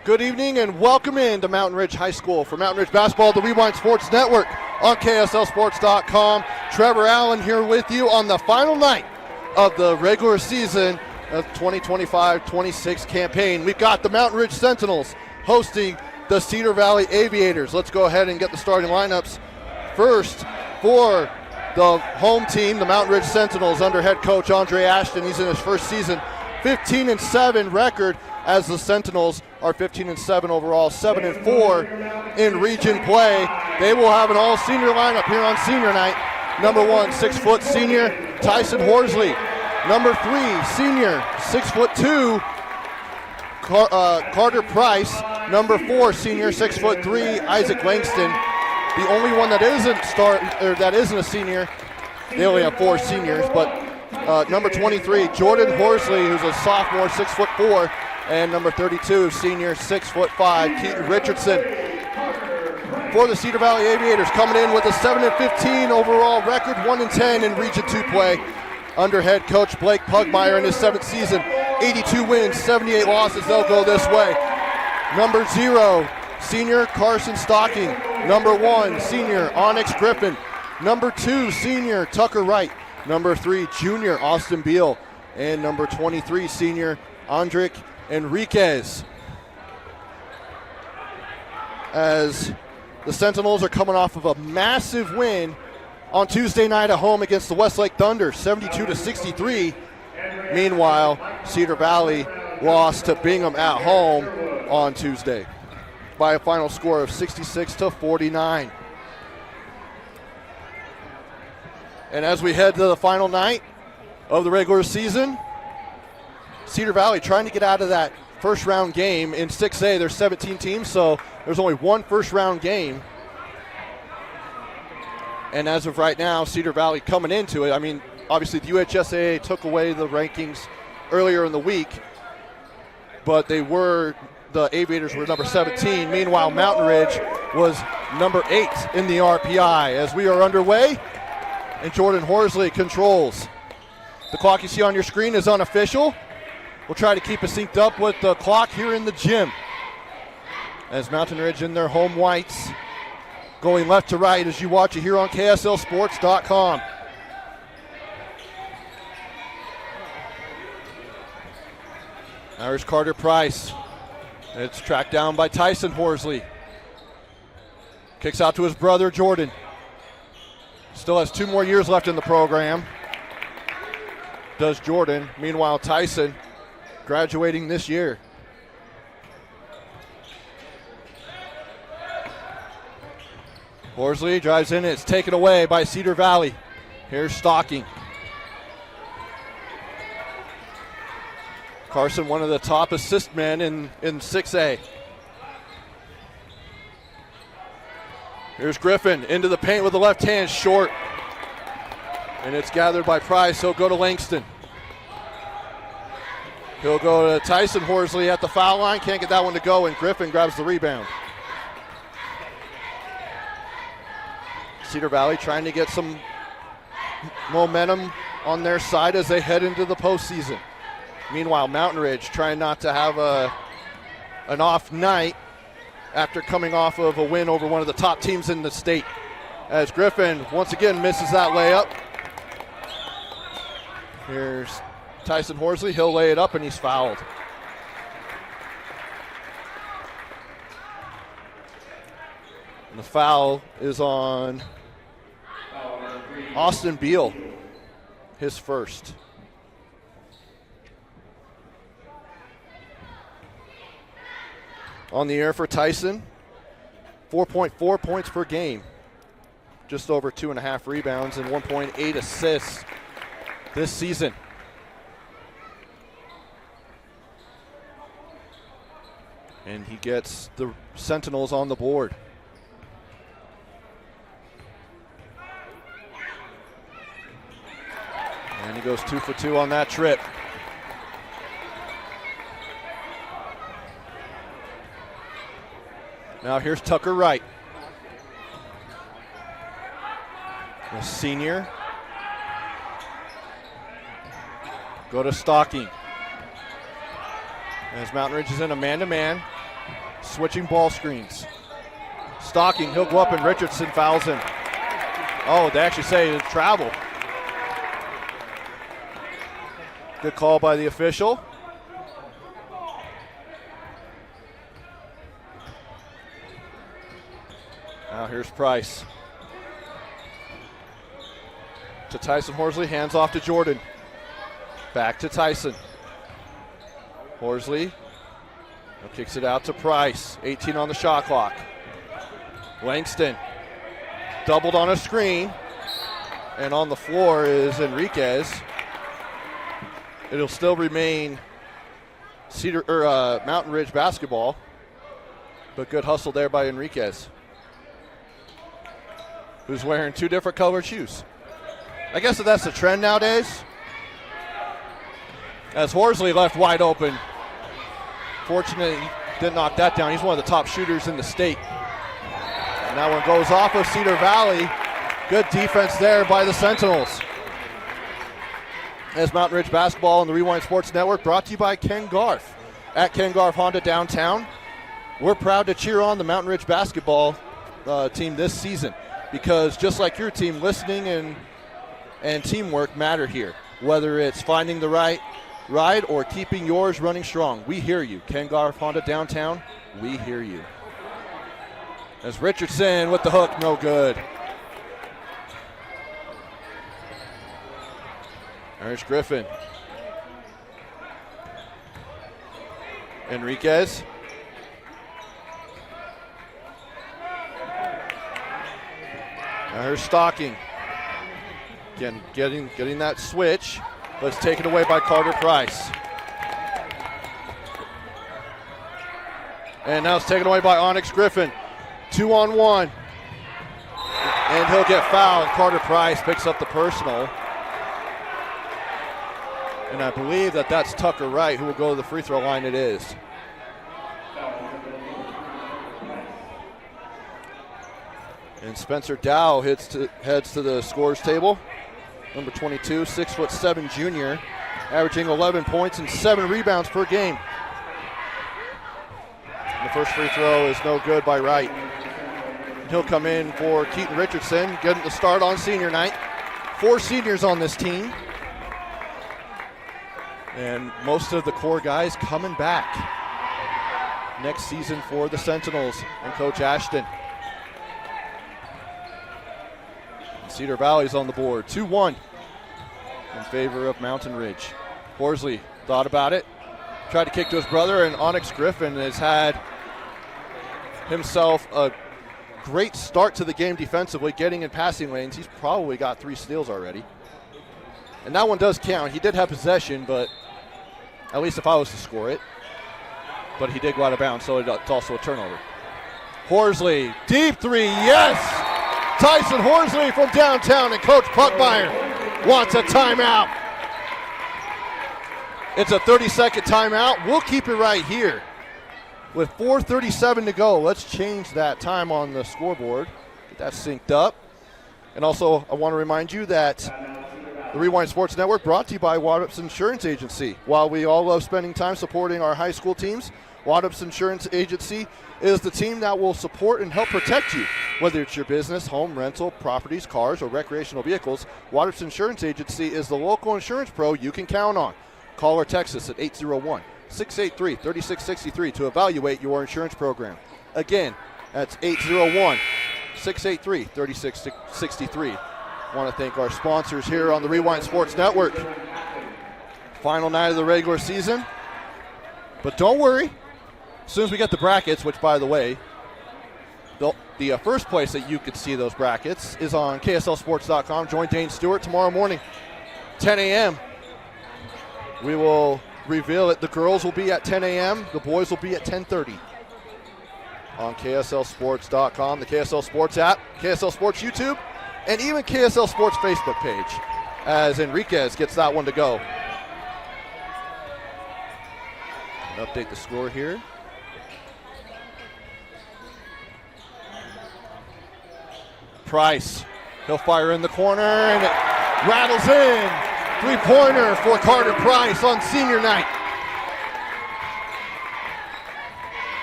Good evening and welcome in to Mountain Ridge High School. For Mountain Ridge Basketball, the Rewind Sports Network on KSLSports.com. Trevor Allen here with you on the final night of the regular season of 2025-26 campaign. We've got the Mountain Ridge Sentinels hosting the Cedar Valley Aviators. Let's go ahead and get the starting lineups. First, for the home team, the Mountain Ridge Sentinels under head coach Andre Ashton. He's in his first season, 15-7 record, as the Sentinels are 15-7 overall, 7-4 in region play. They will have an all-senior lineup here on senior night. Number 1, 6-foot senior Tyson Horsley. Number 3, senior 6'2" Carter Price. Number 4, senior 6'3" Isaac Langston. The only one that isn't a senior. They only have 4 seniors, but number 23, Jordan Horsley, who's a sophomore, 6'4", and number 32, senior, 6'5", Keaton Richardson. For the Cedar Valley Aviators, coming in with a 7-15 overall record, 1-10 in Region 2 play. Under head coach Blake Pugmire in his 7th season, 82 wins, 78 losses. They'll go this way. Number 0, senior Carson Stocking. Number 1, senior Onyx Griffin. Number 2, senior Tucker Wright. Number 3, junior Austin Beal. And number 23, senior Andrick Enriquez. As the Sentinels are coming off of a massive win on Tuesday night at home against the Westlake Thunder, 72-63. Meanwhile, Cedar Valley lost to Bingham at home on Tuesday by a final score of 66-49. And as we head to the final night of the regular season, Cedar Valley trying to get out of that first round game. In 6A, there's 17 teams, so there's only one first round game. And as of right now, Cedar Valley coming into it, I mean, obviously the UHSAA took away the rankings earlier in the week, but the Aviators were number 17. Meanwhile, Mountain Ridge was number 8 in the RPI. As we are underway, and Jordan Horsley controls. The clock you see on your screen is unofficial. We'll try to keep it synced up with the clock here in the gym. As Mountain Ridge in their home whites, going left to right as you watch it here on KSLSports.com. There's Carter Price. It's tracked down by Tyson Horsley. Kicks out to his brother Jordan. Still has 2 more years left in the program. Does Jordan. Meanwhile, Tyson graduating this year. Horsley drives in. It's taken away by Cedar Valley. Here's Stocking. Carson, one of the top assist men in 6A. Here's Griffin into the paint with the left hand, short. And it's gathered by Price. He'll go to Langston. He'll go to Tyson Horsley at the foul line. Can't get that one to go, and Griffin grabs the rebound. Cedar Valley trying to get some momentum on their side as they head into the postseason. Meanwhile, Mountain Ridge trying not to have an off night after coming off of a win over one of the top teams in the state. As Griffin once again misses that layup. Here's Tyson Horsley. He'll lay it up, and he's fouled. And the foul is on Austin Beal, his first. On the air for Tyson, 4.4 points per game, just over 2.5 rebounds and 1.8 assists this season. And he gets the Sentinels on the board. And he goes 2 for 2 on that trip. Now here's Tucker Wright. The senior. Go to Stocking. As Mountain Ridge is in a man-to-man. Switching ball screens. Stocking, he'll go up and Richardson fouls him. Oh, they actually say it's travel. Good call by the official. Now here's Price. To Tyson Horsley, hands off to Jordan. Back to Tyson. Horsley kicks it out to Price. 18 on the shot clock. Langston doubled on a screen. And on the floor is Enriquez. It'll still remain Mountain Ridge basketball. But good hustle there by Enriquez, who's wearing two different colored shoes. I guess that's the trend nowadays. As Horsley left wide open. Fortunately, didn't knock that down. He's one of the top shooters in the state. And that one goes off of Cedar Valley. Good defense there by the Sentinels. As Mountain Ridge basketball on the Rewind Sports Network, brought to you by Ken Garf. At Ken Garf Honda downtown, we're proud to cheer on the Mountain Ridge basketball team this season, because just like your team, listening and teamwork matter here. Whether it's finding the right ride or keeping yours running strong, we hear you. Ken Garf Honda downtown, we hear you. As Richardson with the hook, no good. There's Griffin. Enriquez. Now here's Stocking. Again, getting that switch, but it's taken away by Carter Price. And now it's taken away by Onyx Griffin. 2-on-1. And he'll get fouled. Carter Price picks up the personal. And I believe that's Tucker Wright who will go to the free throw line. It is. And Spencer Dow heads to the scores table. Number 22, 6'7" junior, averaging 11 points and 7 rebounds per game. And the first free throw is no good by Wright. He'll come in for Keaton Richardson, getting the start on senior night. 4 seniors on this team. And most of the core guys coming back next season for the Sentinels and Coach Ashton. Cedar Valley's on the board, 2-1 in favor of Mountain Ridge. Horsley thought about it, tried to kick to his brother, and Onyx Griffin has had himself a great start to the game defensively, getting in passing lanes. He's probably got 3 steals already. And that one does count. He did have possession, but at least if I was to score it. But he did go out of bounds, so it's also a turnover. Horsley, deep 3, yes! Tyson Horsley from downtown, and Coach Puckmeyer wants a timeout. It's a 30-second timeout. We'll keep it right here. With 4:37 to go, let's change that time on the scoreboard. Get that synced up. And also, I want to remind you that the Rewind Sports Network brought to you by Wadup's Insurance Agency. While we all love spending time supporting our high school teams, Wadup's Insurance Agency is the team that will support and help protect you. Whether it's your business, home, rental, properties, cars, or recreational vehicles, Wadup's Insurance Agency is the local insurance pro you can count on. Call or text us at 801-683-3663 to evaluate your insurance program. Again, that's 801-683-3663. I want to thank our sponsors here on the Rewind Sports Network. Final night of the regular season. But don't worry. As soon as we get the brackets, which, by the way, the first place that you could see those brackets is on KSLSports.com. Join Dane Stewart tomorrow morning, 10 a.m. We will reveal it. The girls will be at 10 a.m. The boys will be at 10:30 on KSLSports.com, the KSL Sports app, KSL Sports YouTube, and even KSL Sports Facebook page, as Enriquez gets that one to go. Update the score here. Price, he'll fire in the corner, and it rattles in. 3-pointer for Carter Price on senior night.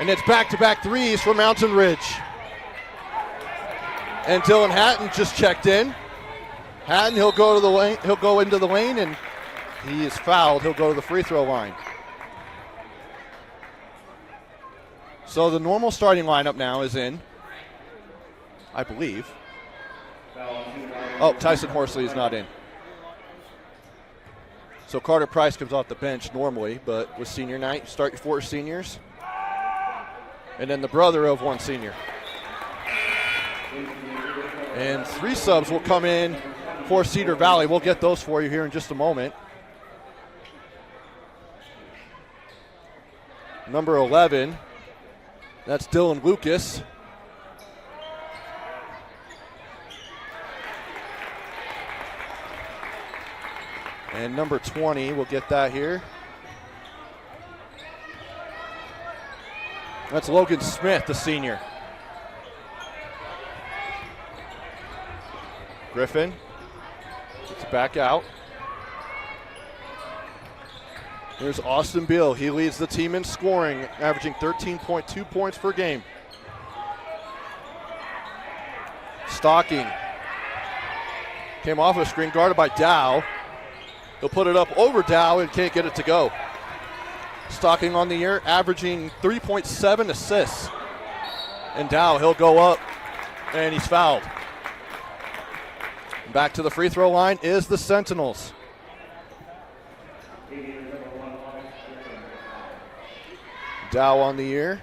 And it's back-to-back threes for Mountain Ridge. And Dylan Hatton just checked in. Hatton, he'll go to the lane. He'll go into the lane, and he is fouled. He'll go to the free throw line. So the normal starting lineup now is in, I believe. Oh, Tyson Horsley is not in. So Carter Price comes off the bench normally, but with senior night, start your 4 seniors. And then the brother of one senior. And 3 subs will come in for Cedar Valley. We'll get those for you here in just a moment. Number 11, that's Dylan Lucas. And number 20, we'll get that here. That's Logan Smith, the senior. Griffin gets it back out. Here's Austin Beal. He leads the team in scoring, averaging 13.2 points per game. Stocking came off a screen, guarded by Dow. He'll put it up over Dow and can't get it to go. Stocking on the year, averaging 3.7 assists. And Dow, he'll go up, and he's fouled. Back to the free throw line is the Sentinels. Dow on the year.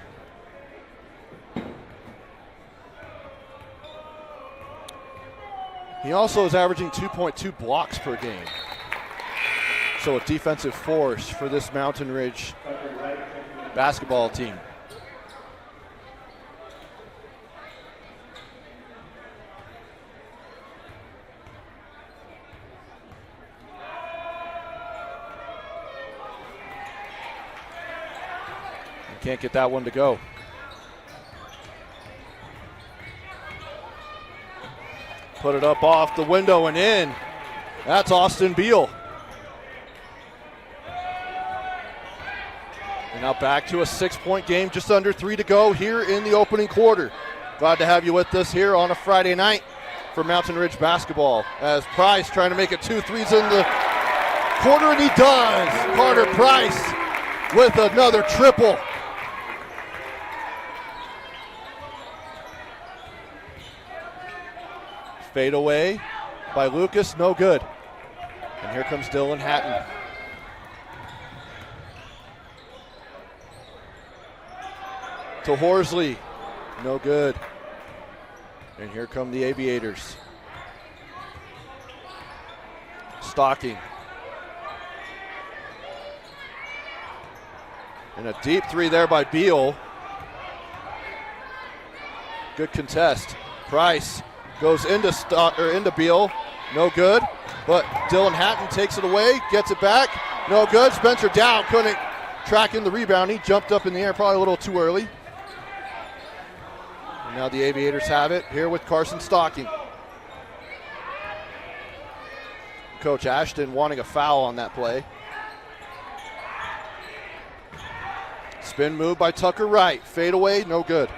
He also is averaging 2.2 blocks per game. So a defensive force for this Mountain Ridge basketball team. Can't get that one to go. Put it up off the window and in. That's Austin Beal. And now back to a 6-point game, just under 3 to go here in the opening quarter. Glad to have you with us here on a Friday night for Mountain Ridge basketball. As Price trying to make it 2 threes in the quarter, and he does. Carter Price with another triple. Fade away by Lucas, no good. And here comes Dylan Hatton. To Horsley, no good. And here come the Aviators. Stocking. And a deep 3 there by Beal. Good contest. Price goes into Beal, no good. But Dylan Hatton takes it away, gets it back, no good. Spencer Dow couldn't track in the rebound. He jumped up in the air probably a little too early. And now the Aviators have it here with Carson Stocking. Coach Ashton wanting a foul on that play. Spin move by Tucker Wright, fade away, no good.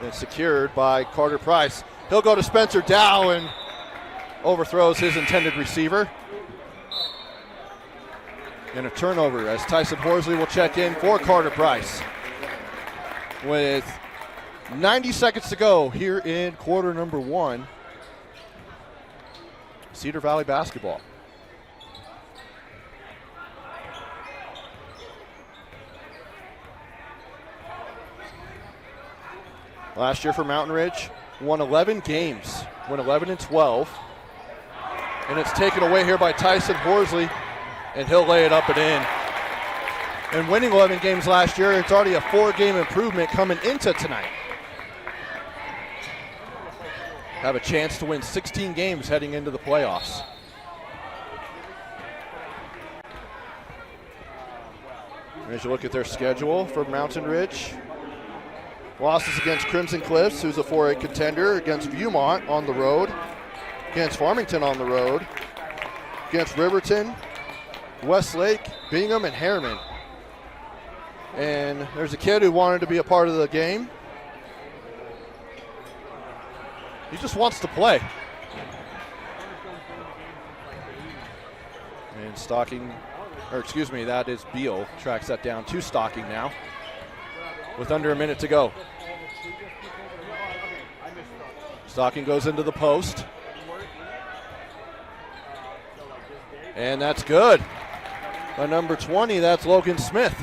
And secured by Carter Price. He'll go to Spencer Dow and overthrows his intended receiver. And a turnover as Tyson Horsley will check in for Carter Price. With 90 seconds to go here in quarter number 1. Cedar Valley basketball. Last year for Mountain Ridge, won 11 games, won 11-12. And it's taken away here by Tyson Horsley, and he'll lay it up and in. And winning 11 games last year, it's already a 4-game improvement coming into tonight. Have a chance to win 16 games heading into the playoffs. As you look at their schedule for Mountain Ridge, losses against Crimson Cliffs, who's a 4A contender, against Viewmont on the road, against Farmington on the road, against Riverton, Westlake, Bingham, and Harriman. And there's a kid who wanted to be a part of the game. He just wants to play. And that is Beal. Tracks that down to Stocking now with under a minute to go. Stocking goes into the post. And that's good. By number 20, that's Logan Smith.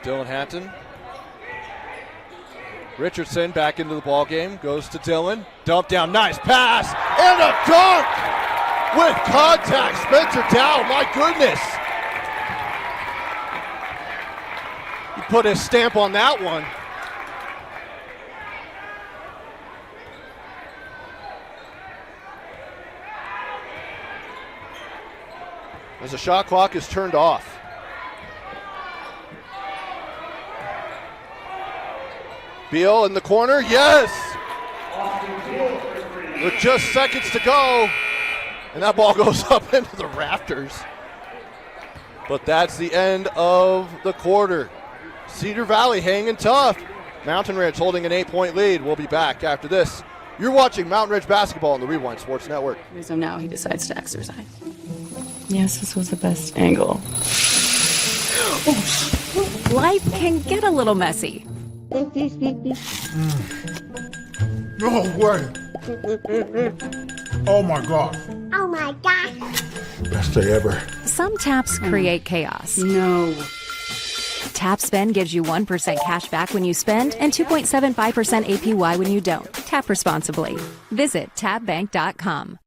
Dylan Hatton. Richardson back into the ball game, goes to Dylan. Dump down, nice pass, and a dunk with contact. Spencer Dow, my goodness. He put his stamp on that one. As the shot clock is turned off. Beal in the corner, yes! With just seconds to go, and that ball goes up into the rafters. But that's the end of the quarter. Cedar Valley hanging tough. Mountain Ridge holding an 8-point lead. We'll be back after this. You're watching Mountain Ridge basketball on the Rewind Sports Network. So now he decides to exercise. Yes, this was the best angle. Life can get a little messy. No way. Oh my God. Oh my gosh. Best day ever. Some taps create chaos. No. Tap Spend gives you 1% cash back when you spend and 2.75% APY when you don't. Tap responsibly. Visit tapbank.com.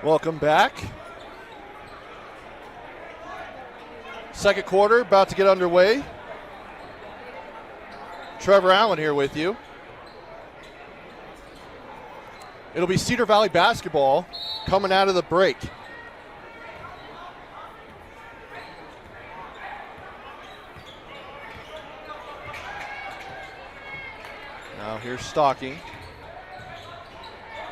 Welcome back. Second quarter about to get underway. Trevor Allen here with you. It'll be Cedar Valley basketball coming out of the break. Now here's Stocking.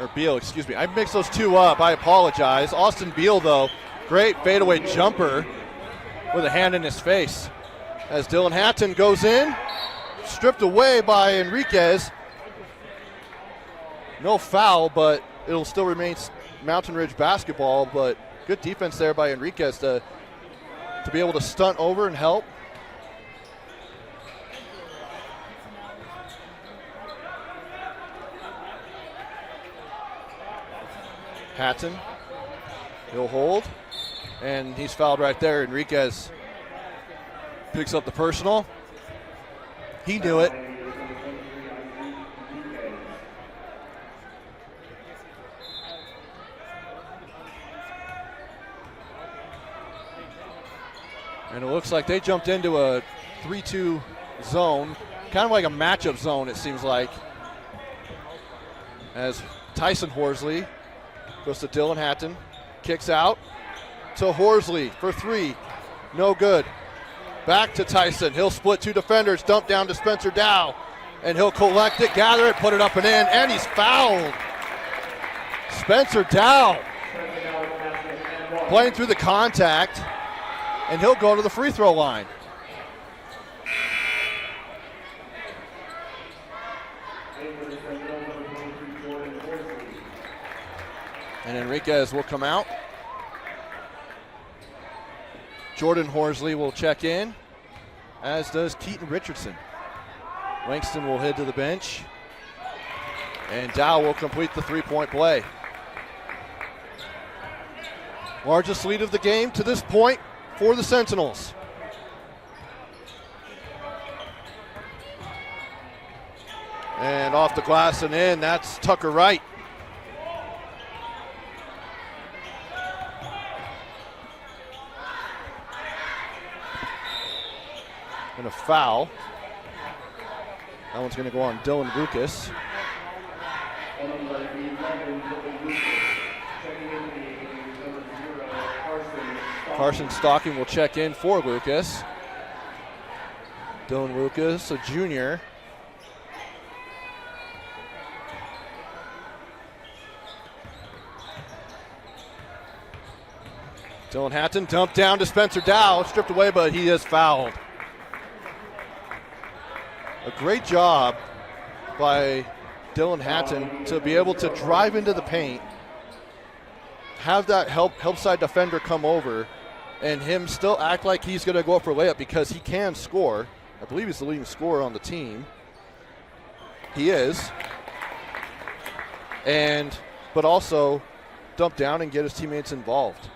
Or Beal, excuse me. I mixed those two up. I apologize. Austin Beal, though, great fadeaway jumper with a hand in his face. As Dylan Hatton goes in, stripped away by Enriquez. No foul, but it'll still remain Mountain Ridge basketball, but good defense there by Enriquez to be able to stunt over and help. Hatton, he'll hold, and he's fouled right there. Enriquez picks up the personal. He knew it. And it looks like they jumped into a 3-2 zone, kind of like a matchup zone, it seems like. As Tyson Horsley goes to Dylan Hatton, kicks out to Horsley for three, no good. Back to Tyson, he'll split two defenders, dump down to Spencer Dow, and he'll collect it, gather it, put it up and in, and he's fouled. Spencer Dow playing through the contact, and he'll go to the free throw line. And Enriquez will come out. Jordan Horsley will check in, as does Keaton Richardson. Langston will head to the bench, and Dow will complete the three-point play. Largest lead of the game to this point for the Sentinels. And off the glass and in, that's Tucker Wright. And a foul. That one's going to go on Dylan Lucas. Carson Stocking will check in for Lucas. Dylan Lucas, a junior. Dylan Hatton dumped down to Spencer Dow, stripped away, but he is fouled. A great job by Dylan Hatton to be able to drive into the paint, have that help side defender come over, and him still act like he's going to go up for a layup because he can score. I believe he's the leading scorer on the team. He is. But also dump down and get his teammates involved.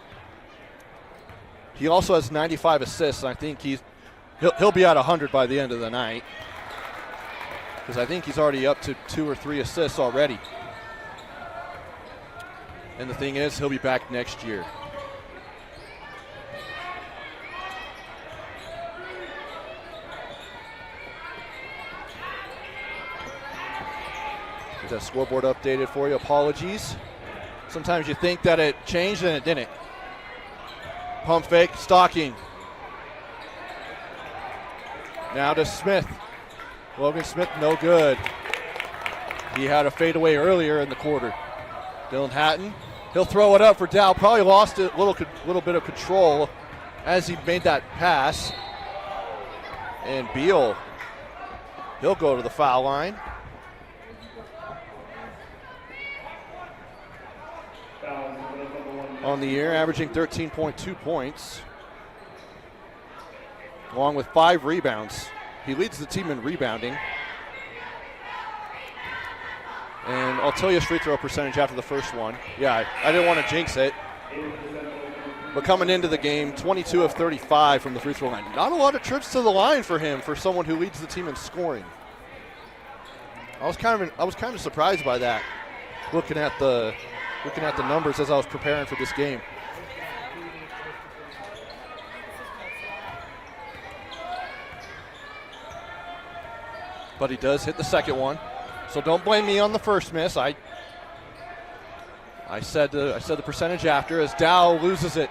He also has 95 assists, and I think he'll be at 100 by the end of the night, because I think he's already up to 2 or 3 assists already. And the thing is, he'll be back next year. Get that scoreboard updated for you. Apologies. Sometimes you think that it changed and it didn't. Pump fake, Stocking. Now to Smith. Logan Smith, no good. He had a fadeaway earlier in the quarter. Dylan Hatton, he'll throw it up for Dow. Probably lost a little bit of control as he made that pass. And Beal, he'll go to the foul line. On the year, averaging 13.2 points, along with 5 rebounds. He leads the team in rebounding. And I'll tell you his free throw percentage after the first one. Yeah, I didn't want to jinx it. But coming into the game, 22 of 35 from the free throw line. Not a lot of trips to the line for him, for someone who leads the team in scoring. I was kind of surprised by that, looking at the numbers as I was preparing for this game. But he does hit the second one. So don't blame me on the first miss. I said the percentage after as Dow loses it.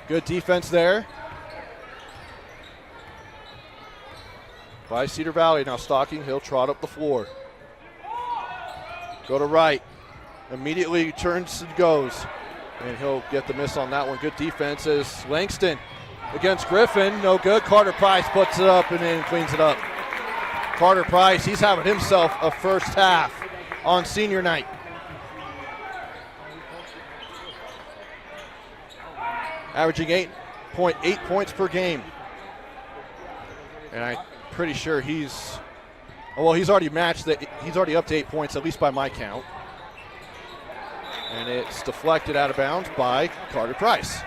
Good defense there by Cedar Valley. Now Stocking, he'll trot up the floor. Go to right. Immediately turns and goes. And he'll get the miss on that one. Good defense as Langston against Griffin. No good. Carter Price puts it up and then cleans it up. Carter Price, he's having himself a first half on senior night. Averaging 8.8 points per game. And I'm pretty sure he's already matched that. He's already up to 8 points, at least by my count. And it's deflected out of bounds by Carter Price.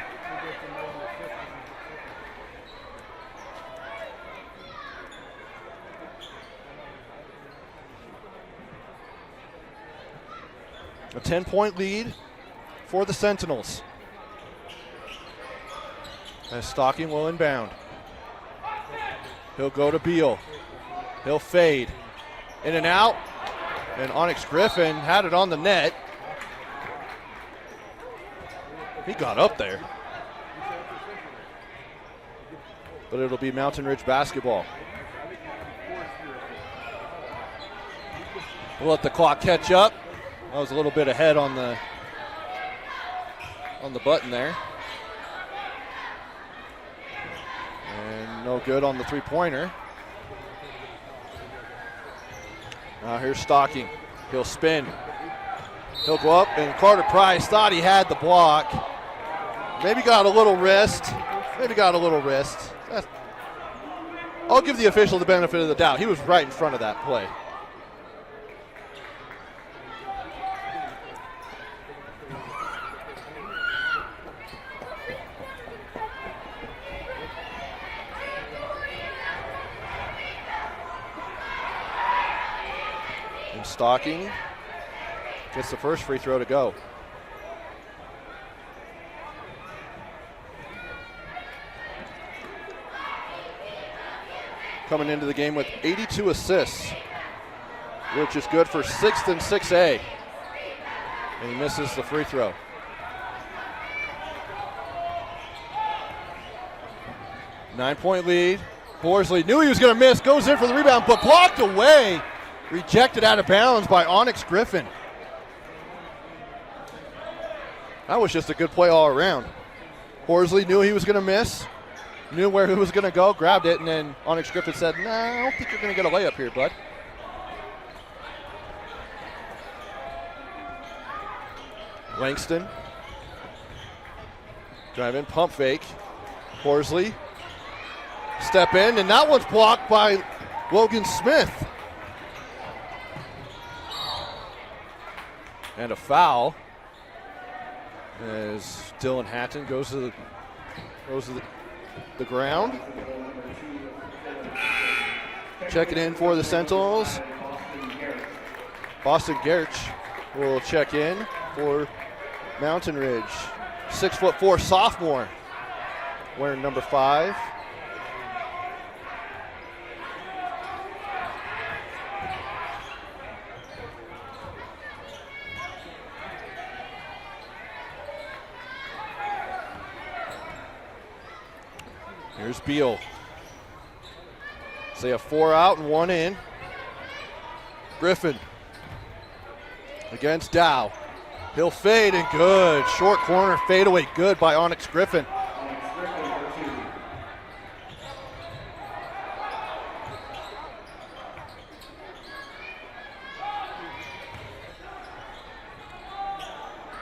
A 10-point lead for the Sentinels. As Stocking will inbound. He'll go to Beal. He'll fade. In and out. And Onyx Griffin had it on the net. He got up there. But it'll be Mountain Ridge basketball. We'll let the clock catch up. I was a little bit ahead on the button there. And no good on the three-pointer. Now here's Stocking. He'll spin. He'll go up, and Carter Price thought he had the block. Maybe got a little wrist. I'll give the official the benefit of the doubt. He was right in front of that play. Stocking gets the first free throw to go. Coming into the game with 82 assists, which is good for 6th and 6A. And he misses the free throw. Nine-point lead. Borsley knew he was going to miss, goes in for the rebound, but blocked away. Rejected out of bounds by Onyx Griffin. That was just a good play all around. Horsley knew he was going to miss, knew where he was going to go, grabbed it, and then Onyx Griffin said, "Nah, I don't think you're going to get a layup here, bud." Langston. Drive in, pump fake. Horsley. Step in, and that one's blocked by Logan Smith. And a foul as Dylan Hatton goes to the ground. Checking in for the Sentinels. Boston Gerch will check in for Mountain Ridge. 6'4" sophomore, wearing number 5. Here's Beal. Say a 4 out and 1 in. Griffin against Dow. He'll fade and good. Short corner fadeaway, good by Onyx Griffin.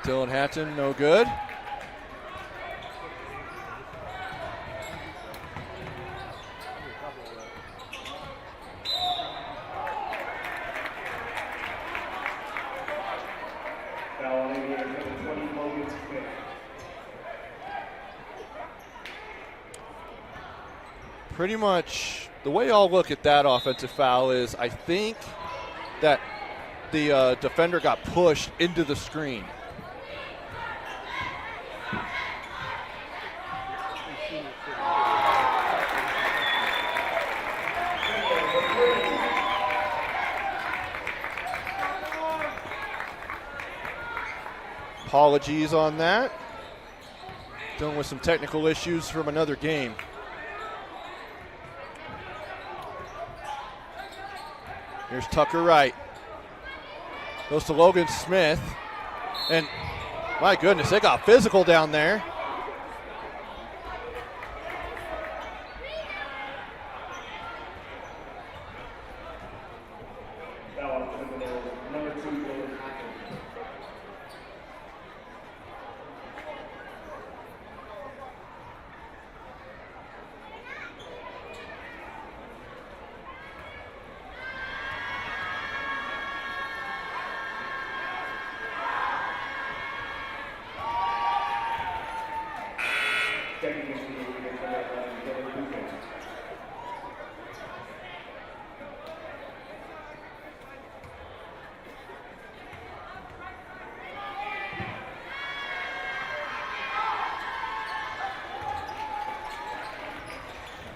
Dylan Hatton, no good. Pretty much the way I'll look at that offensive foul is I think that the defender got pushed into the screen. Apologies on that. Dealing with some technical issues from another game. Here's Tucker Wright. Goes to Logan Smith. And my goodness, they got physical down there.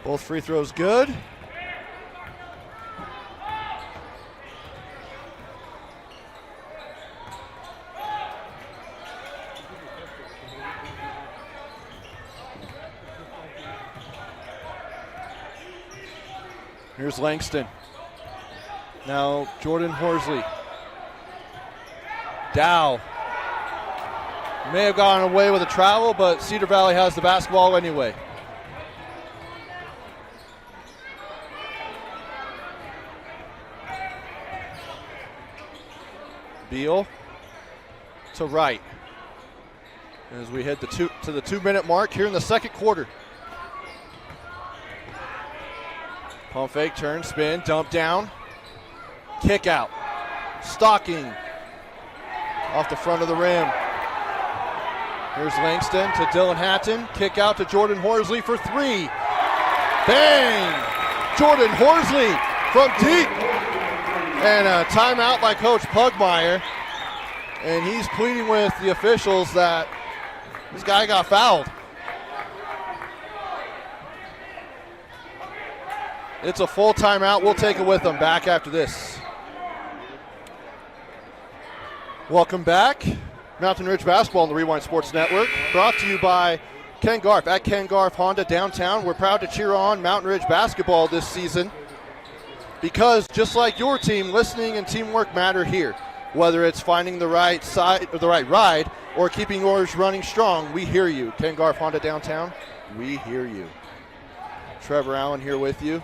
Both free throws good. Here's Langston. Now Jordan Horsley. Dow. May have gone away with a travel, but Cedar Valley has the basketball anyway. Beal to Wright as we head to the 2-minute mark here in the second quarter. Pump fake, turn, spin, dump down, kick out, Stocking off the front of the rim. Here's Langston to Dylan Hatton, kick out to Jordan Horsley for 3. Bang! Jordan Horsley from deep. And a timeout by Coach Pugmire. And he's pleading with the officials that this guy got fouled. It's a full timeout. We'll take it with them. Back after this. Welcome back. Mountain Ridge Basketball on the Rewind Sports Network. Brought to you by Ken Garf at Ken Garf Honda downtown. We're proud to cheer on Mountain Ridge Basketball this season, because just like your team, listening and teamwork matter here. Whether it's finding the right side or the right ride or keeping yours running strong, we hear you. Ken Garf Honda Downtown, we hear you. Trevor Allen here with you.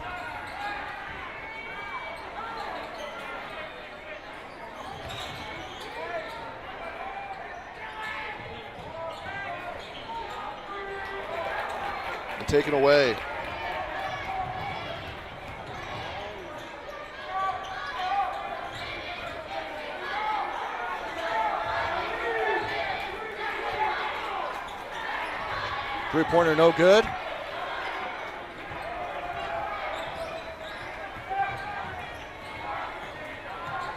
And taken away. Three-pointer no good.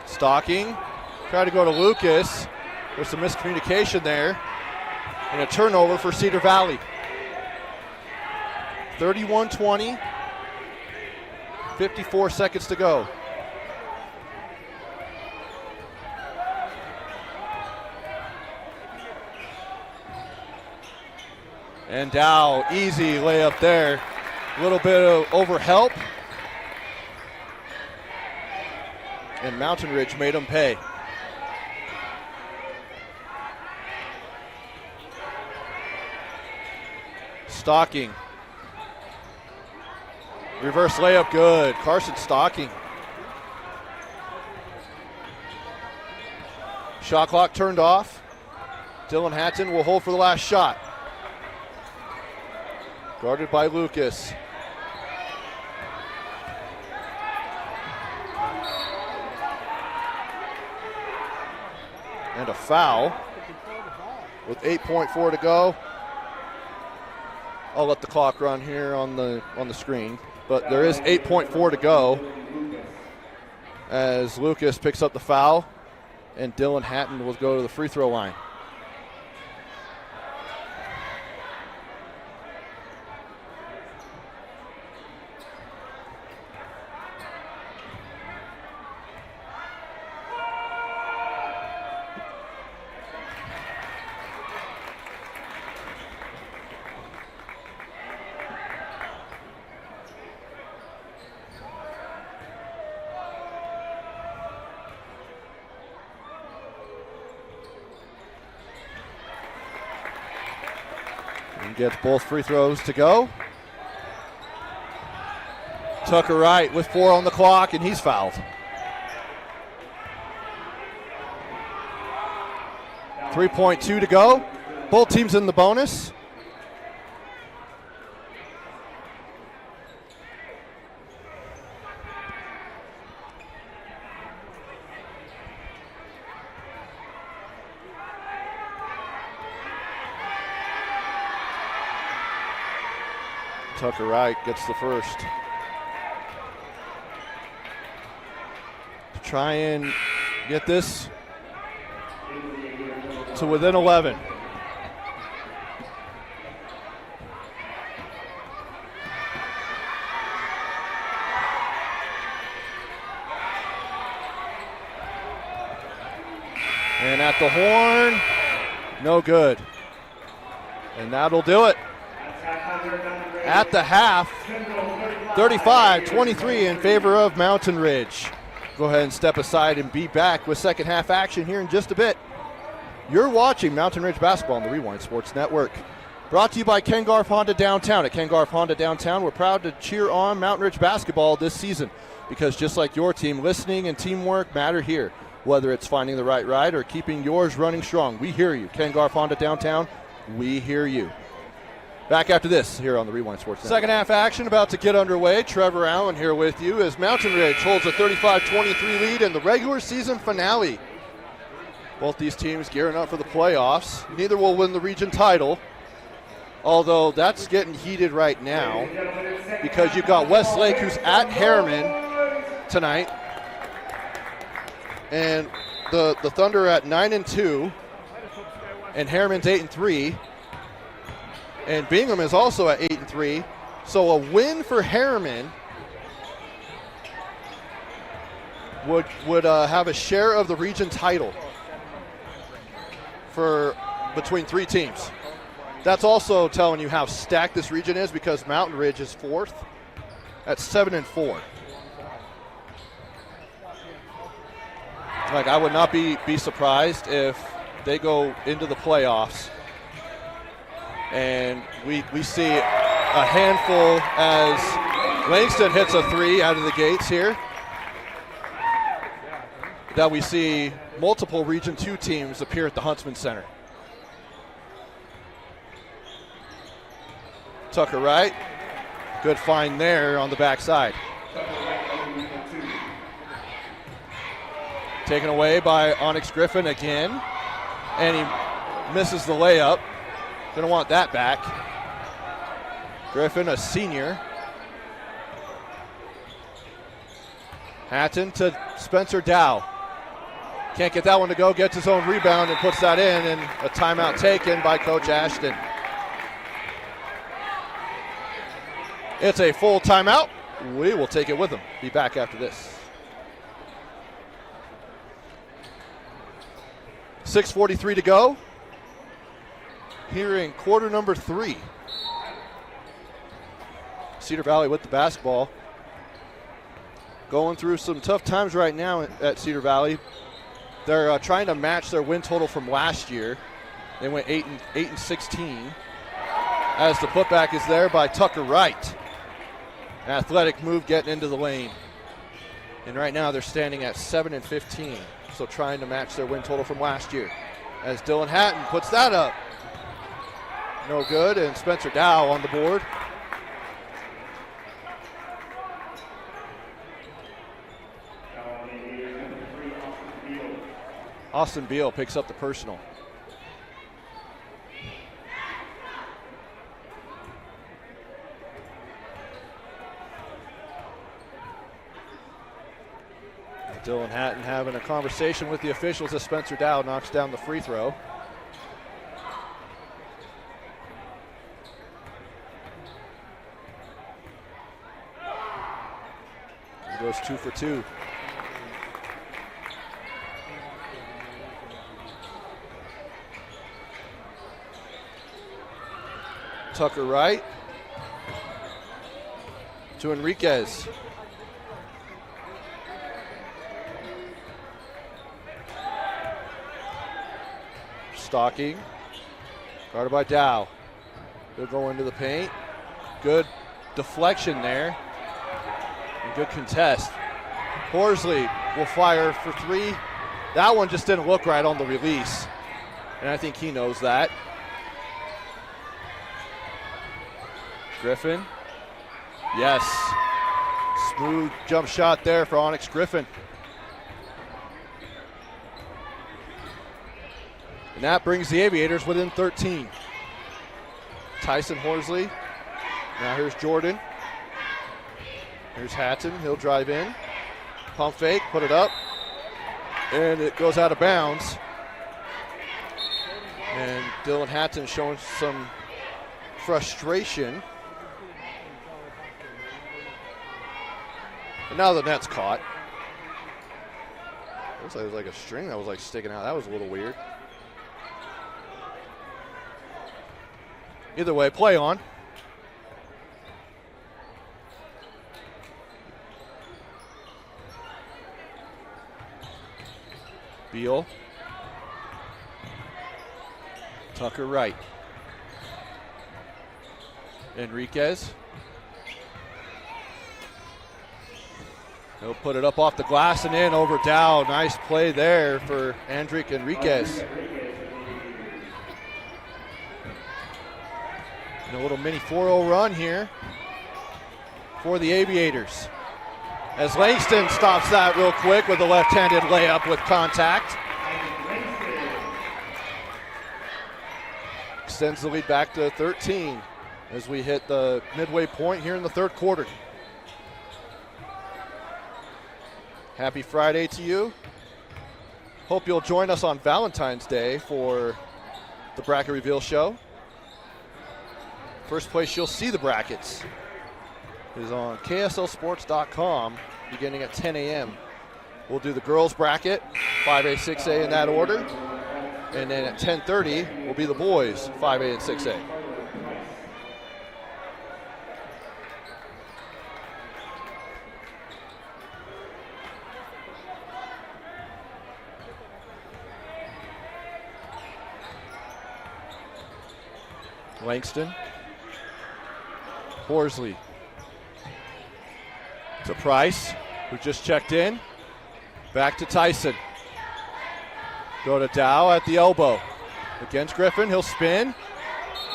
Stocking. Tried to go to Lucas. There's some miscommunication there. And a turnover for Cedar Valley. 31-20. 54 seconds to go. And Dow, easy layup there. A little bit of over help. And Mountain Ridge made them pay. Stocking. Reverse layup, good. Carson Stocking. Shot clock turned off. Dylan Hatton will hold for the last shot. Guarded by Lucas. And a foul with 8.4 to go. I'll let the clock run here on the screen, but there is 8.4 to go as Lucas picks up the foul and Dylan Hatton will go to the free throw line. Gets both free throws to go. Tucker Wright with 4 on the clock, and he's fouled. 3.2 to go. Both teams in the bonus. Tucker Wright gets the first. To try and get this to within 11. And at the horn, no good. And that'll do it. At the half, 35-23 in favor of Mountain Ridge. Go ahead and step aside and be back with second half action here in just a bit. You're watching Mountain Ridge Basketball on the Rewind Sports Network. Brought to you by Ken Garf Honda Downtown. At Ken Garf Honda Downtown, we're proud to cheer on Mountain Ridge Basketball this season because just like your team, listening and teamwork matter here. Whether it's finding the right ride or keeping yours running strong, we hear you. Ken Garf Honda Downtown, we hear you. Back after this here on the Rewind Sports Network. Second half action about to get underway. Trevor Allen here with you as Mountain Ridge holds a 35-23 lead in the regular season finale. Both these teams gearing up for the playoffs. Neither will win the region title, although that's getting heated right now because you've got Westlake who's at Harriman tonight, and the Thunder at 9-2, and Harriman's 8-3. And Bingham is also at 8-3. So a win for Harriman would have a share of the region title for between 3 teams. That's also telling you how stacked this region is because Mountain Ridge is 4th at 7-4. Like, I would not be surprised if they go into the playoffs and we see a handful as Langston hits a 3 out of the gates here, that we see multiple Region 2 teams appear at the Huntsman Center. Tucker Wright, good find there on the backside. Taken away by Onyx Griffin again, and he misses the layup. Gonna want that back. Griffin, a senior. Hatton to Spencer Dow. Can't get that one to go, gets his own rebound and puts that in, and a timeout taken by Coach Ashton. It's a full timeout. We will take it with them. Be back after this. 6:43 to go. Here in quarter number 3. Cedar Valley with the basketball. Going through some tough times right now at Cedar Valley. They're trying to match their win total from last year. They went 8-16. As the putback is there by Tucker Wright. Athletic move getting into the lane. And right now they're standing at 7-15. So trying to match their win total from last year. As Dylan Hatton puts that up. No good, and Spencer Dow on the board. Austin Beal picks up the personal. Dylan Hatton having a conversation with the officials as Spencer Dow knocks down the free throw. He goes 2 for 2. Tucker Wright to Enriquez. Stalking, guarded by Dow. They'll go into the paint. Good deflection there. And good contest. Horsley will fire for 3. That one just didn't look right on the release. And I think he knows that. Griffin. Yes. Smooth jump shot there for Onyx Griffin. And that brings the Aviators within 13. Tyson Horsley. Now here's Jordan. Here's Hatton. He'll drive in. Pump fake, put it up. And it goes out of bounds. And Dylan Hatton showing some frustration. And now the net's caught. Looks like it was like a string that was like sticking out. That was a little weird. Either way, play on. Beal. Tucker Wright. Enriquez. He'll put it up off the glass and in over Dow. Nice play there for Andrick Enriquez. And a little mini 4-0 run here for the Aviators. As Langston stops that real quick with a left-handed layup with contact. Extends the lead back to 13 as we hit the midway point here in the third quarter. Happy Friday to you. Hope you'll join us on Valentine's Day for the Bracket Reveal Show. First place you'll see the brackets is on KSLSports.com beginning at 10 a.m. We'll do the girls bracket, 5A, 6A in that order. And then at 10:30 will be the boys, 5A and 6A. Langston. Horsley. To Price, who just checked in. Back to Tyson. Go to Dow at the elbow. Against Griffin, he'll spin.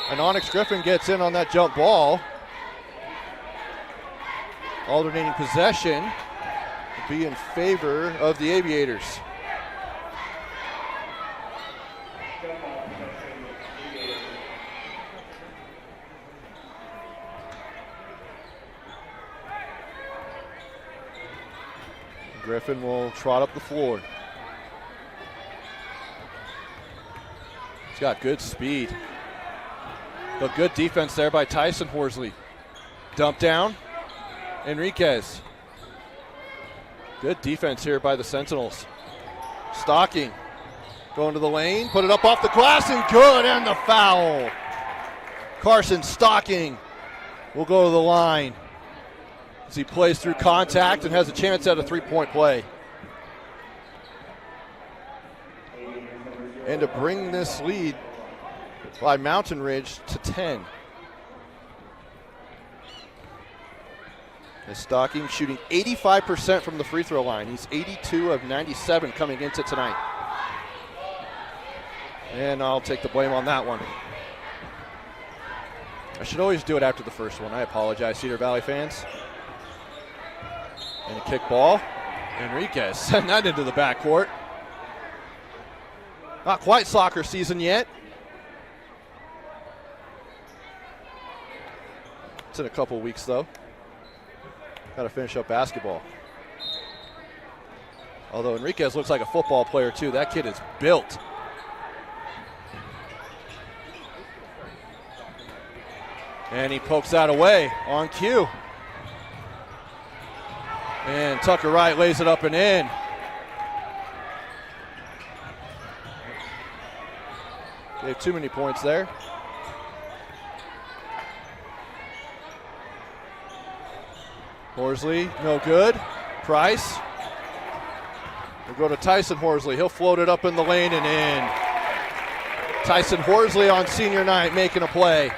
And Onyx Griffin gets in on that jump ball. Alternating possession will be in favor of the Aviators. Griffin will trot up the floor. He's got good speed. But good defense there by Tyson Horsley. Dump down. Enriquez. Good defense here by the Sentinels. Stocking. Going to the lane. Put it up off the glass and good. And the foul. Carson Stocking will go to the line as he plays through contact and has a chance at a three-point play. And to bring this lead by Mountain Ridge to 10. As Stocking shooting 85% from the free throw line. He's 82 of 97 coming into tonight. And I'll take the blame on that one. I should always do it after the first one. I apologize, Cedar Valley fans. And a kick ball. Enriquez send that into the backcourt. Not quite soccer season yet. It's in a couple weeks though. Got to finish up basketball. Although Enriquez looks like a football player too. That kid is built. And he pokes that away on cue. And Tucker Wright lays it up and in. Gave too many points there. Horsley, no good. Price. We'll go to Tyson Horsley. He'll float it up in the lane and in. Tyson Horsley on senior night making a play.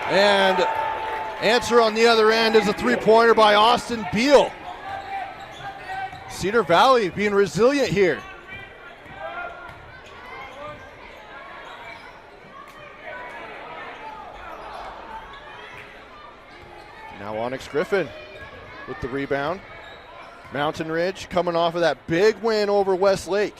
And answer on the other end is a three-pointer by Austin Beal. Cedar Valley being resilient here. Now Onyx Griffin with the rebound. Mountain Ridge coming off of that big win over Westlake.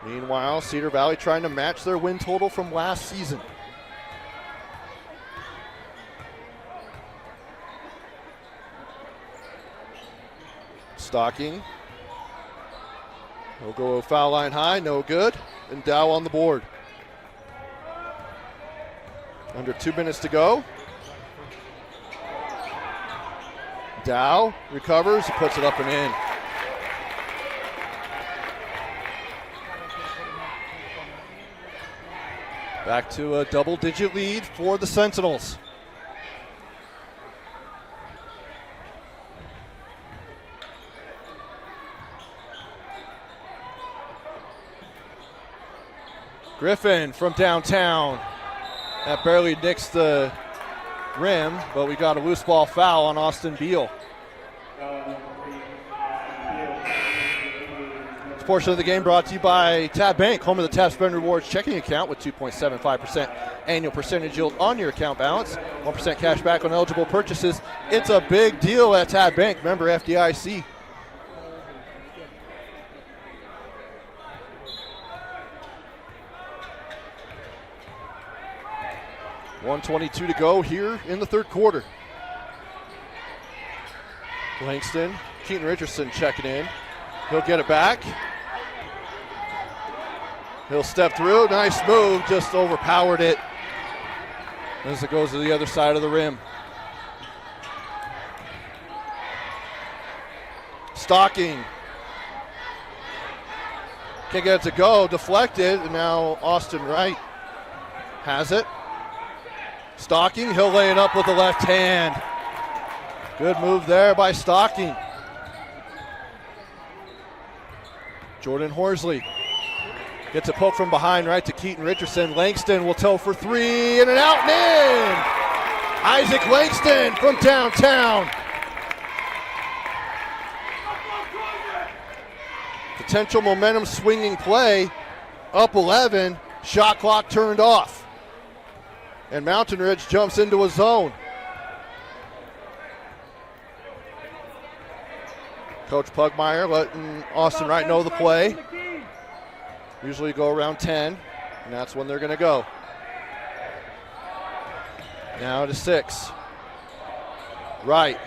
Meanwhile, Cedar Valley trying to match their win total from last season. Stocking. He'll go foul line high, no good. And Dow on the board. Under 2 minutes to go. Dow recovers, he puts it up and in. Back to a double-digit lead for the Sentinels. Griffin from downtown. That barely nicks the rim, but we got a loose ball foul on Austin Beal. This portion of the game brought to you by Tab Bank, home of the Tab Spend Rewards checking account with 2.75% annual percentage yield on your account balance, 1% cash back on eligible purchases. It's a big deal at Tab Bank, member FDIC. .122 to go here in the third quarter. Langston, Keaton Richardson checking in. He'll get it back. He'll step through, nice move, just overpowered it as it goes to the other side of the rim. Stocking. Can't get it to go, deflected, and now Austin Wright has it. Stocking, he'll lay it up with the left hand. Good move there by Stocking. Jordan Horsley gets a poke from behind right to Keaton Richardson. Langston will tow for three, and an out and in. Isaac Langston from downtown. Potential momentum swinging play, up 11, shot clock turned off. And Mountain Ridge jumps into a zone. Coach Pugmire letting Austin Wright know the play. Usually go around 10, and that's when they're going to go. Now to 6. Wright.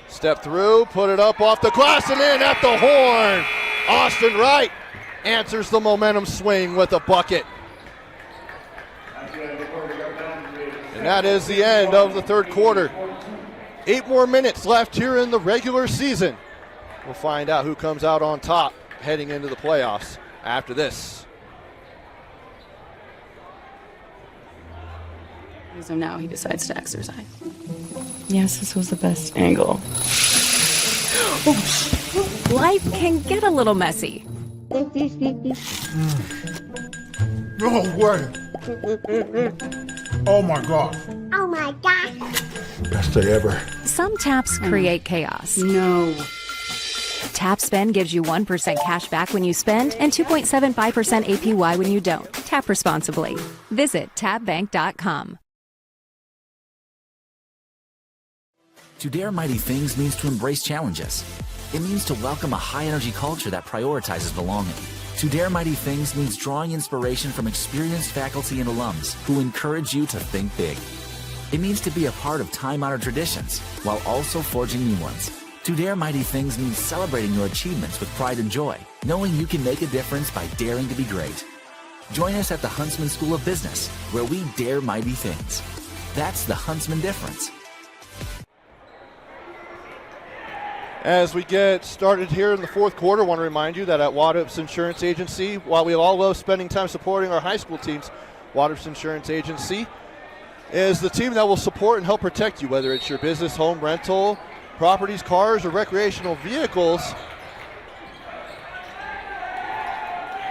Step through, put it up off the glass and in at the horn. Austin Wright answers the momentum swing with a bucket. And that is the end of the third quarter. 8 more minutes left here in the regular season. We'll find out who comes out on top heading into the playoffs after this. So now he decides to exercise. Yes, this was the best angle. Life can get a little messy. No way. Oh my God. Oh my gosh. Best day ever. Some taps create chaos. No. Tap Spend gives you 1% cash back when you spend and 2.75% APY when you don't. Tap responsibly. Visit tapbank.com. To dare mighty things means to embrace challenges. It means to welcome a high-energy culture that prioritizes belonging. To dare mighty things means drawing inspiration from experienced faculty and alums who encourage you to think big. It means to be a part of time-honored traditions while also forging new ones. To dare mighty things means celebrating your achievements with pride and joy, knowing you can make a difference by daring to be great. Join us at the Huntsman School of Business, where we dare mighty things. That's the Huntsman difference. As we get started here in the fourth quarter, I want to remind you that at Waddups Insurance Agency, while we all love spending time supporting our high school teams, Waddups Insurance Agency is the team that will support and help protect you, whether it's your business, home, rental, properties, cars, or recreational vehicles.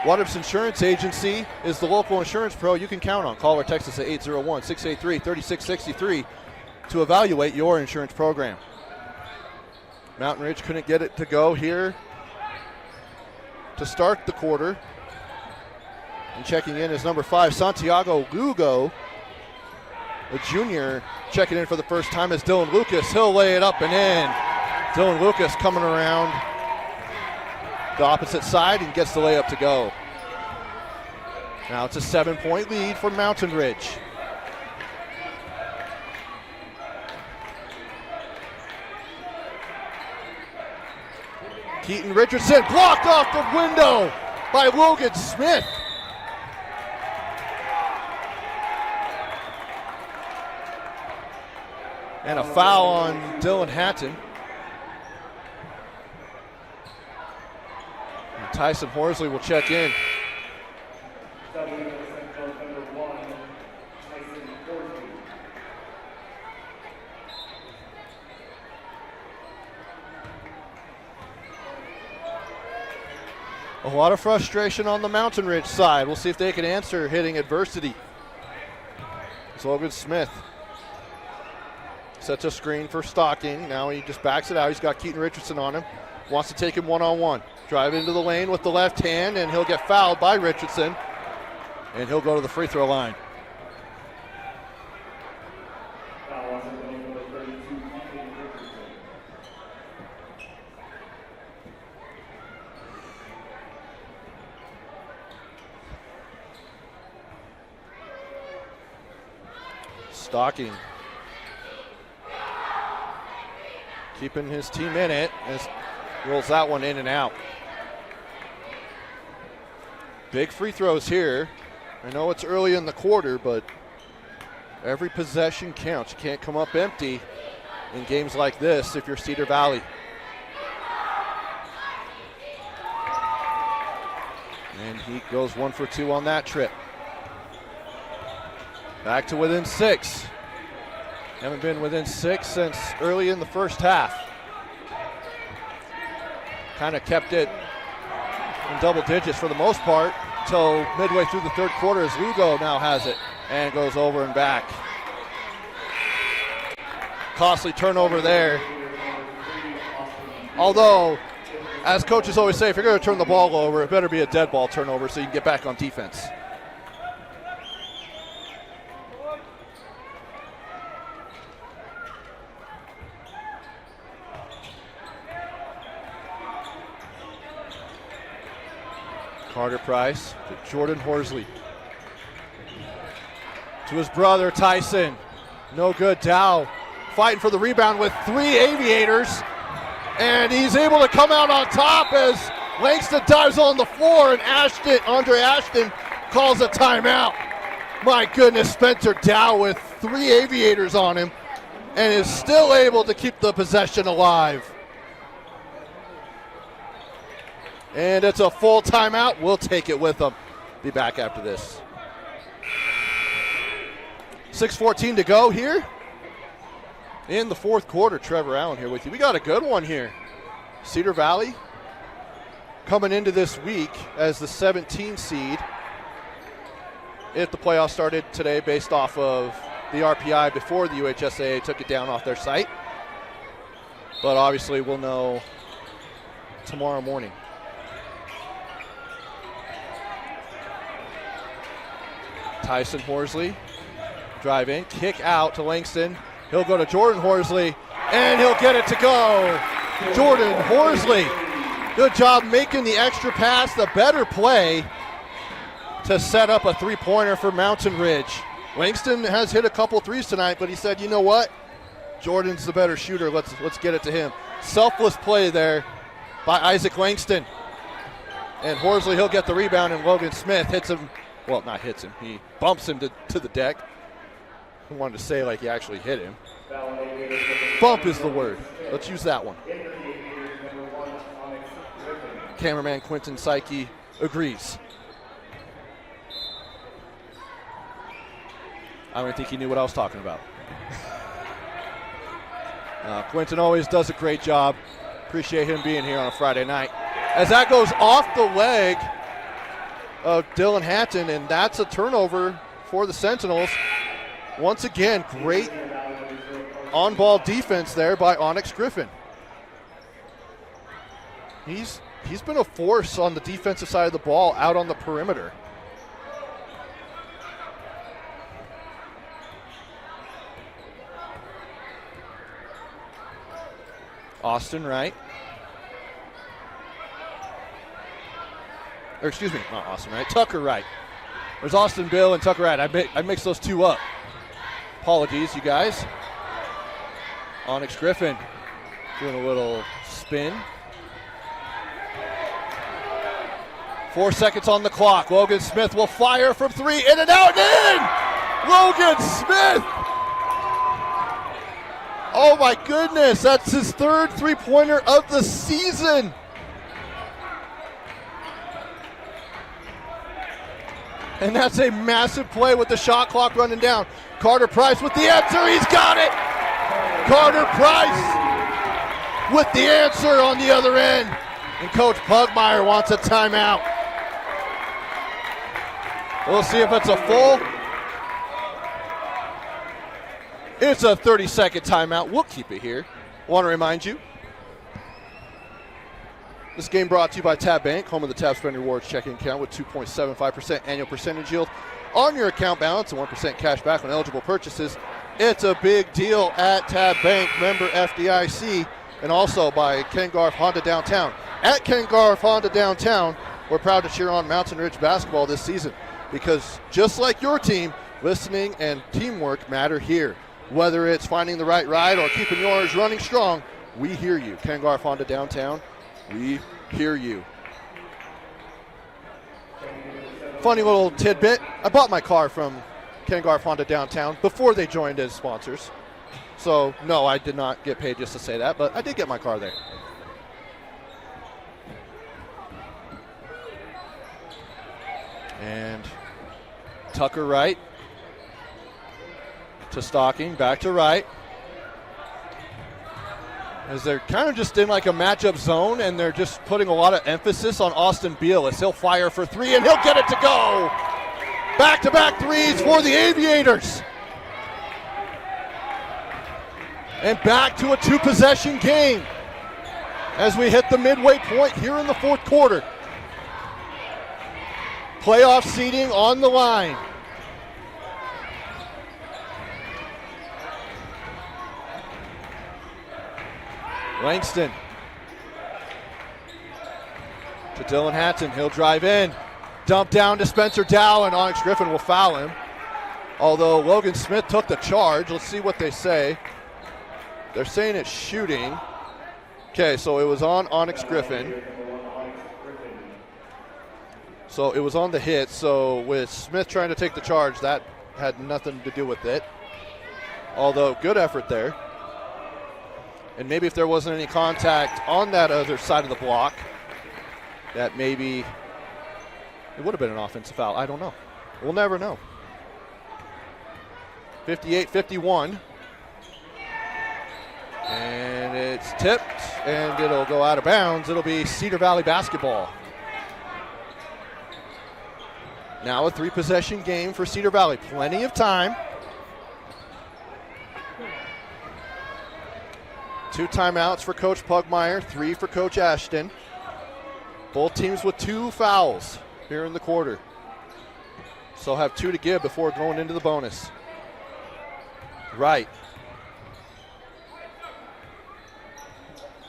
Waddups Insurance Agency is the local insurance pro you can count on. Call or text us at 801-683-3663 to evaluate your insurance program. Mountain Ridge couldn't get it to go here to start the quarter. And checking in is number 5, Santiago Lugo, a junior, checking in for the first time is Dylan Lucas. He'll lay it up and in. Dylan Lucas coming around the opposite side and gets the layup to go. Now it's a 7-point lead for Mountain Ridge. Keaton Richardson blocked off the window by Logan Smith. And a foul on Dylan Hatton. And Tyson Horsley will check in. A lot of frustration on the Mountain Ridge side. We'll see if they can answer hitting adversity. It's Logan Smith. Sets a screen for Stocking. Now he just backs it out. He's got Keaton Richardson on him. Wants to take him one-on-one. Drive into the lane with the left hand, and he'll get fouled by Richardson. And he'll go to the free throw line. Stocking keeping his team in it as rolls that one in and out. Big free throws here. I know it's early in the quarter, but every possession counts. You can't come up empty in games like this if you're Cedar Valley. And he goes 1 for 2 on that trip. Back to within 6. Haven't been within 6 since early in the first half. Kind of kept it in double digits for the most part until midway through the third quarter as Lugo now has it and goes over and back. Costly turnover there. Although, as coaches always say, if you're going to turn the ball over, it better be a dead ball turnover so you can get back on defense. Carter Price to Jordan Horsley. To his brother Tyson. No good. Dow fighting for the rebound with 3 Aviators. And he's able to come out on top as Langston dives on the floor, and Andre Ashton calls a timeout. My goodness, Spencer Dow with 3 Aviators on him and is still able to keep the possession alive. And it's a full timeout. We'll take it with them. Be back after this. 6:14 to go here in the fourth quarter. Trevor Allen here with you. We got a good one here. Cedar Valley coming into this week as the 17 seed. If the playoffs started today based off of the RPI before the UHSAA took it down off their site. But obviously we'll know tomorrow morning. Tyson Horsley, drive in, kick out to Langston. He'll go to Jordan Horsley, and he'll get it to go. Jordan Horsley, good job making the extra pass, the better play to set up a three-pointer for Mountain Ridge. Langston has hit a couple threes tonight, but he said, you know what? Jordan's the better shooter. Let's get it to him. Selfless play there by Isaac Langston. And Horsley, he'll get the rebound, and Logan Smith hits him. Well, not hits him. He bumps him to the deck. I wanted to say like he actually hit him. Bump is the word. Let's use that one. Cameraman Quentin Psyche agrees. I don't think he knew what I was talking about. Quentin always does a great job. Appreciate him being here on a Friday night. As that goes off the leg of Dylan Hatton, and that's a turnover for the Sentinels. Once again, great on-ball defense there by Onyx Griffin. He's been a force on the defensive side of the ball out on the perimeter. Austin Wright. Or excuse me, not Austin Wright, Tucker Wright. There's Austin Bill and Tucker Wright. I mixed those two up. Apologies, you guys. Onyx Griffin doing a little spin. 4 seconds on the clock. Logan Smith will fire from 3, in and out and in! Logan Smith! Oh my goodness, that's his third three-pointer of the season. And that's a massive play with the shot clock running down. Carter Price with the answer, he's got it! Carter Price with the answer on the other end. And Coach Pugmire wants a timeout. We'll see if it's a full. It's a 30-second timeout. We'll keep it here. Want to remind you, this game brought to you by Tab Bank, home of the Tab Spend Rewards checking account with 2.75% annual percentage yield on your account balance and 1% cash back on eligible purchases. It's a big deal at Tab Bank, member FDIC, and also by Ken Garff Honda Downtown. At Ken Garff Honda Downtown, we're proud to cheer on Mountain Ridge basketball this season because just like your team, listening and teamwork matter here. Whether it's finding the right ride or keeping yours running strong, we hear you. Ken Garff Honda Downtown, we hear you. Funny little tidbit, I bought my car from Ken Garff Honda Downtown before they joined as sponsors. So, no, I did not get paid just to say that, but I did get my car there. And Tucker Wright to Stocking, back to Wright. as they're kind of just in like a matchup zone, and they're just putting a lot of emphasis on Austin Beal as he'll fire for three, and he'll get it to go. Back-to-back threes for the Aviators. And back to a two-possession game as we hit the midway point here in the fourth quarter. Playoff seeding on the line. Langston to Dylan Hatton. He'll drive in. Dump down to Spencer Dow, and Onyx Griffin will foul him. Although Logan Smith took the charge. Let's see what they say. They're saying it's shooting. Okay, so it was on Onyx Griffin. So it was on the hit. So with Smith trying to take the charge, that had nothing to do with it. Although good effort there. And maybe if there wasn't any contact on that other side of the block, that maybe it would have been an offensive foul. I don't know. We'll never know. 58-51. And it's tipped, and it'll go out of bounds. It'll be Cedar Valley basketball. Now a three-possession game for Cedar Valley. Plenty of time. 2 timeouts for Coach Pugmire, 3 for Coach Ashton. Both teams with 2 fouls here in the quarter. So have 2 to give before going into the bonus. Right.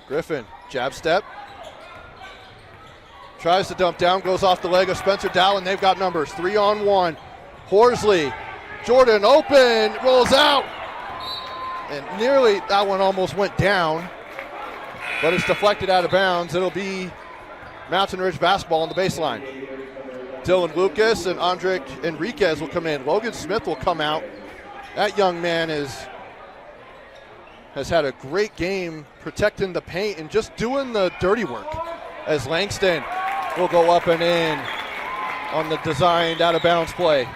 Griffin, jab step. Tries to dump down, goes off the leg of Spencer Dow, and they've got numbers. 3-on-1. Horsley, Jordan open, rolls out. And nearly, that one almost went down. But it's deflected out of bounds. It'll be Mountain Ridge basketball on the baseline. Dylan Lucas and Andrick Enriquez will come in. Logan Smith will come out. That young man has had a great game protecting the paint and just doing the dirty work, as Langston will go up and in on the designed out of bounds play.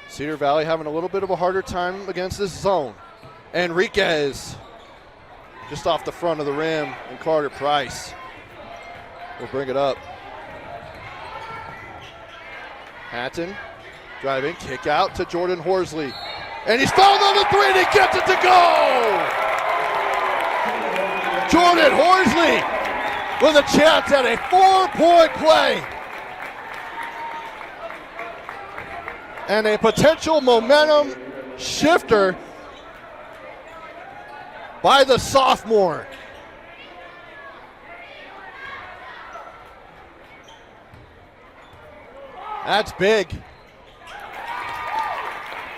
Cedar Valley having a little bit of a harder time against this zone. Enriquez just off the front of the rim, and Carter Price will bring it up. Hatton driving, kick out to Jordan Horsley. And he's fouled on the 3, and he gets it to go! Jordan Horsley with a chance at a 4-point play. And a potential momentum shifter by the sophomore. That's big.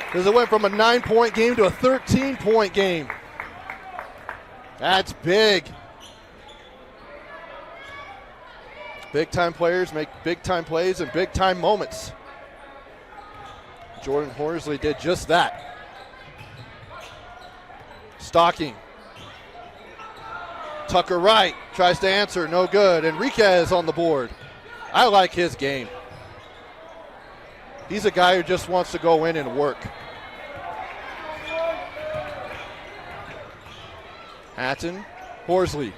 Because it went from a 9-point game to a 13-point game. That's big. Big-time players make big-time plays and big-time moments. Jordan Horsley did just that. Stocking. Tucker Wright tries to answer, no good. Enriquez on the board. I like his game. He's a guy who just wants to go in and work. Hatton, Horsley.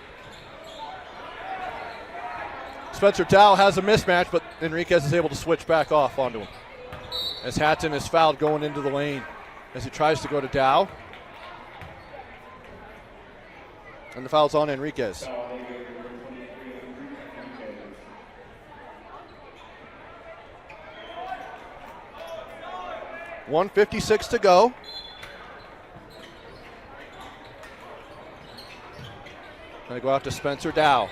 Spencer Dow has a mismatch, but Enriquez is able to switch back off onto him. As Hatton is fouled going into the lane as he tries to go to Dow. And the foul's on Enriquez. .156 to go. Gonna go out to Spencer Dow.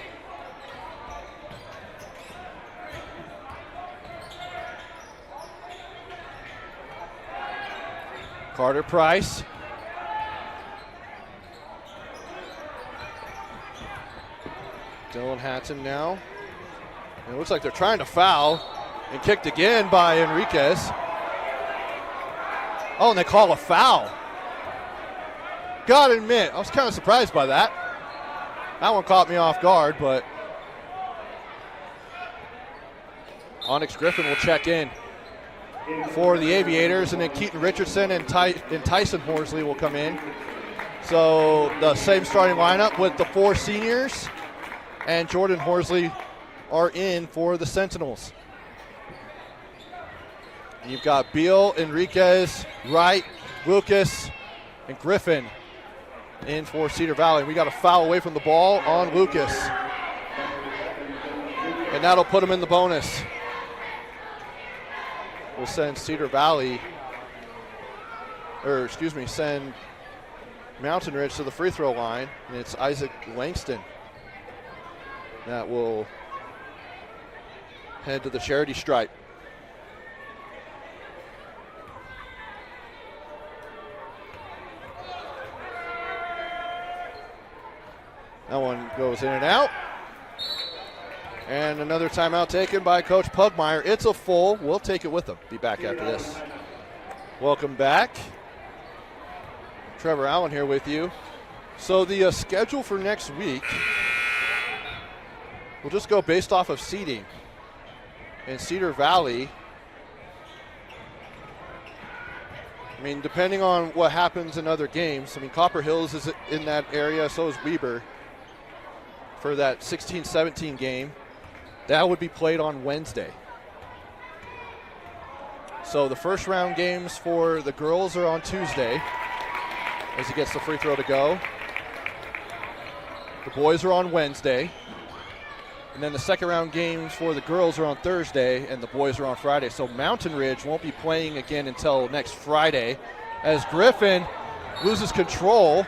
Carter Price. Dylan Hatton now. And it looks like they're trying to foul, and kicked again by Enriquez. Oh, and they call a foul. Gotta admit, I was kind of surprised by that. That one caught me off guard, but Onyx Griffin will check in for the Aviators, and then Keaton Richardson and Tyson Horsley will come in. So the same starting lineup with the 4 seniors, and Jordan Horsley are in for the Sentinels. And you've got Beal, Enriquez, Wright, Lucas, and Griffin in for Cedar Valley. We got a foul away from the ball on Lucas, and that'll put him in the bonus. We'll send send Mountain Ridge to the free throw line, and it's Isaac Langston that will head to the charity stripe. That one goes in and out. And another timeout taken by Coach Pugmire. It's a full. We'll take it with them. Be back after this. Welcome back. Trevor Allen here with you. So the schedule for next week, we'll just go based off of seeding. And Cedar Valley, I mean, depending on what happens in other games, I mean, Copper Hills is in that area, so is Weber for that 16-17 game. That would be played on Wednesday. So the first round games for the girls are on Tuesday as he gets the free throw to go. The boys are on Wednesday. And then the second round games for the girls are on Thursday and the boys are on Friday. So Mountain Ridge won't be playing again until next Friday as Griffin loses control.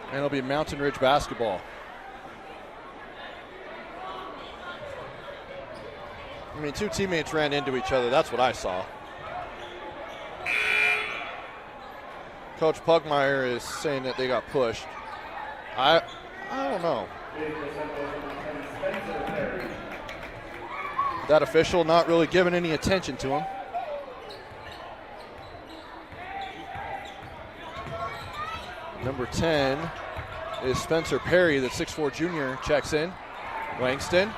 And it'll be Mountain Ridge basketball. I mean, 2 teammates ran into each other. That's what I saw. Coach Pugmire is saying that they got pushed. I don't know. That official not really giving any attention to him. Number 10 is Spencer Perry, the 6'4 junior, checks in. Langston.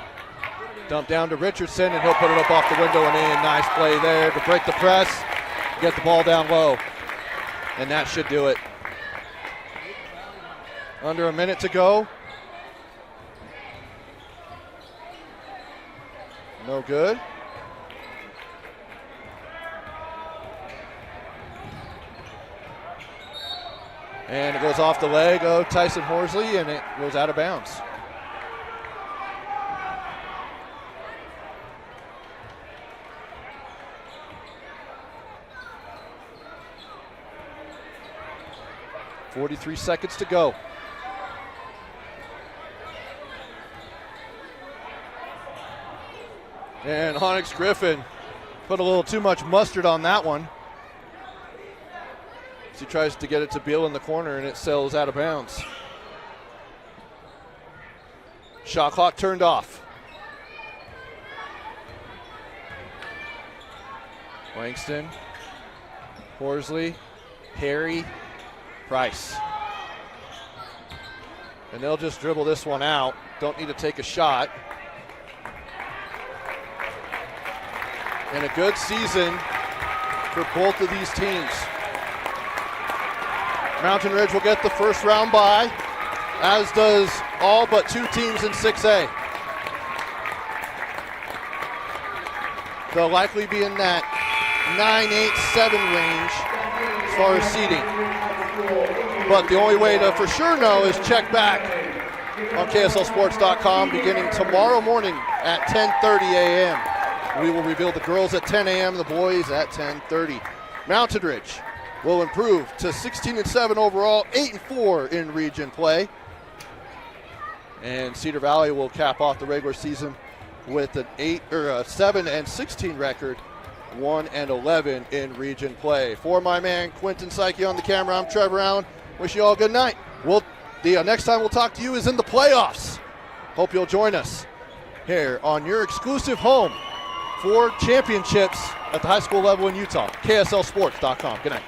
Dump down to Richardson, and he'll put it up off the window and in. Nice play there to break the press, get the ball down low. And that should do it. Under a minute to go. No good. And it goes off the leg of Tyson Horsley, and it goes out of bounds. .43 seconds to go. And Onyx Griffin put a little too much mustard on that one. As he tries to get it to Beal in the corner, and it sails out of bounds. Shot clock turned off. Langston, Horsley, Perry, Price. And they'll just dribble this one out. Don't need to take a shot. And a good season for both of these teams. Mountain Ridge will get the first round bye, as does all but 2 teams in 6A. They'll likely be in that 9-8-7 range as far as seeding. But the only way to for sure know is check back on KSLSports.com beginning tomorrow morning at 10:30 a.m. We will reveal the girls at 10 a.m., the boys at 10:30. Mountain Ridge will improve to 16-7 overall, 8-4 in region play. And Cedar Valley will cap off the regular season with an 7-16 record, 1-11 in region play. For my man Quentin Psyche on the camera, I'm Trevor Allen. Wish you all a good night. The next time we'll talk to you is in the playoffs. Hope you'll join us here on your exclusive home for championships at the high school level in Utah. KSLSports.com. Good night.